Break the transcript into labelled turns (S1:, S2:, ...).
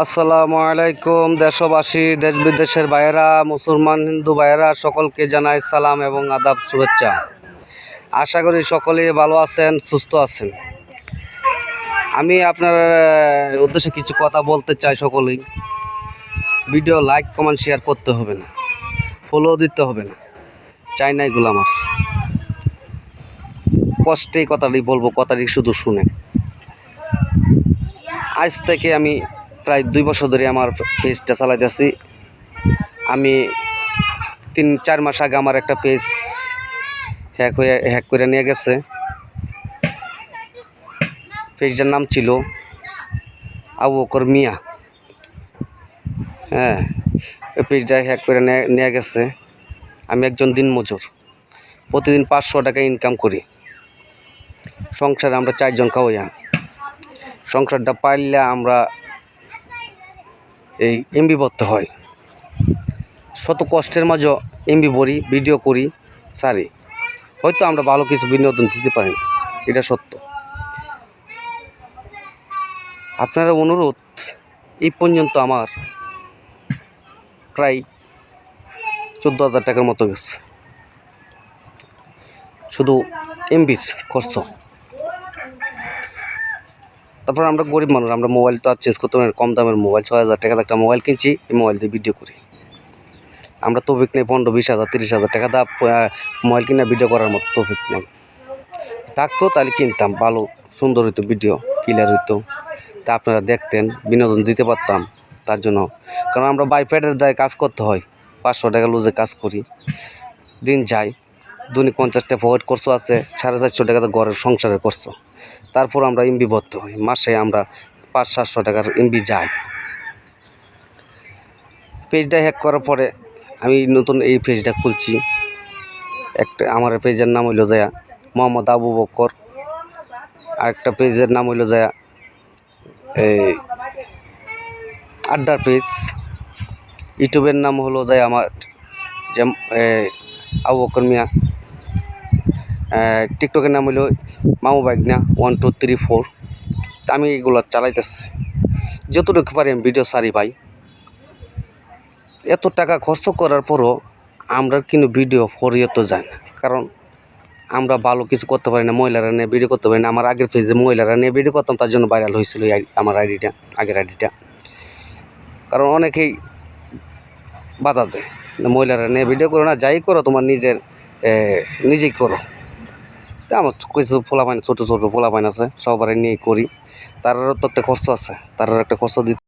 S1: আসসালামু আলাইকুম দেশবাসী, দেশ বিদেশের ভাইয়েরা, মুসলমান হিন্দু ভাইয়েরা, সকলকে জানাই সালাম এবং আদাব, শুভেচ্ছা। আশা করি সকলেই ভালো আছেন, সুস্থ আছেন। আমি আপনার উদ্দেশ্যে কিছু কথা বলতে চাই। সকলেই ভিডিও লাইক কমেন্ট শেয়ার করতে হবে না, ফলো দিতে হবে না, চাই না এগুলো। আমার কষ্টেই কথাটি বলবো, কথাটি শুধু শুনে। আজ থেকে আমি প্রায় 2 বছর ধরে আমার পেজটা চালাইতেছি। আমি 3-4 মাস আগে আমার একটা পেজ হ্যাক করে নিয়ে গেছে। পেজটার নাম ছিল আবু বকর মিয়া। হ্যাঁ, ওই পেজটা হ্যাক করে নিয়ে গেছে। আমি একজন দিনমজুর, প্রতিদিন 500 টাকা ইনকাম করি। সংসারে আমরা 4 জন খাওয়াইয়া, সংসারটা পাইলে আমরা এই এমবি ভরতে হয়। শত কষ্টের মাঝে এমবি ভরি, ভিডিও করি, সারি। হয়তো আমরা ভালো কিছু বিনোদন দিতে পারি, এটা সত্য। আপনারা অনুরোধ, এই পর্যন্ত আমার প্রায় 14,000 টাকার মতো গেছে, শুধু এমবির খরচ। তারপর আমরা গরিব মানুষ, আমরা মোবাইল তো আর চেঞ্জ করতে পারি না। কম দামের মোবাইল, 6,000 টাকার একটা মোবাইল কিনছি, এই মোবাইল দিয়ে ভিডিও করি। আমরা তৌফিক নেই 15-20,000 30,000 টাকা দা মোবাইল কিনে ভিডিও করার মতো তৌফিক নেই। থাকতো তাহলে কিনতাম, ভালো সুন্দর হইতো, ভিডিও ক্লিয়ার হইতো, তা আপনারা দেখতেন, বিনোদন দিতে পারতাম। তার জন্য, কারণ আমরা বাইফেটের দায়ে কাজ করতে হয়, 500 টাকা লুজে কাজ করি, দিন যায়। দৈনিক 50 টাকা পকেট খরচ আছে, 450 টাকা তো ঘরের সংসারের খরচ। তারপর আমরা এমবি ভরতে হয়, মাসে আমরা 500-700 টাকার এমবি যায়। পেজটা হ্যাক করার পরে আমি নতুন এই পেজটা খুলছি। আমার পেজের নাম হইল যায় মোহাম্মদ আবু বকর। আরেকটা পেজের নাম হইল যায় এই আড্ডার পেজ। ইউটিউবের নাম হলো যায় আমার যে আবু বকর মিয়া। টিকটকের নাম হইল মামু বাইগনা 1 2 3 4। আমি এগুলো চালাইতেছি, যতটুকু পারি আমি ভিডিও সারি ভাই। এত টাকা খরচ করার পরও আমরা কিন্তু ভিডিও ফরিয়ে তো যায় না, কারণ আমরা ভালো কিছু করতে পারি না, মহিলারা নিয়ে ভিডিও করতে পারি না। আমার আগের পেজে মহিলারা নিয়ে ভিডিও করতাম, তার জন্য ভাইরাল হয়েছিল আমার আইডিটা, আগের আইডিটা। কারণ অনেকেই বাধা দেয়, মহিলারা নিয়ে ভিডিও করো না, যাই করো তোমার নিজেই করো। তা আমার কিছু পোলাপাইন, ছোটো ছোটো পোলাপাইন আছে, সবারই নিয়ে করি। তারারও তো একটা খরচ আছে, তারারও একটা খরচ দিতে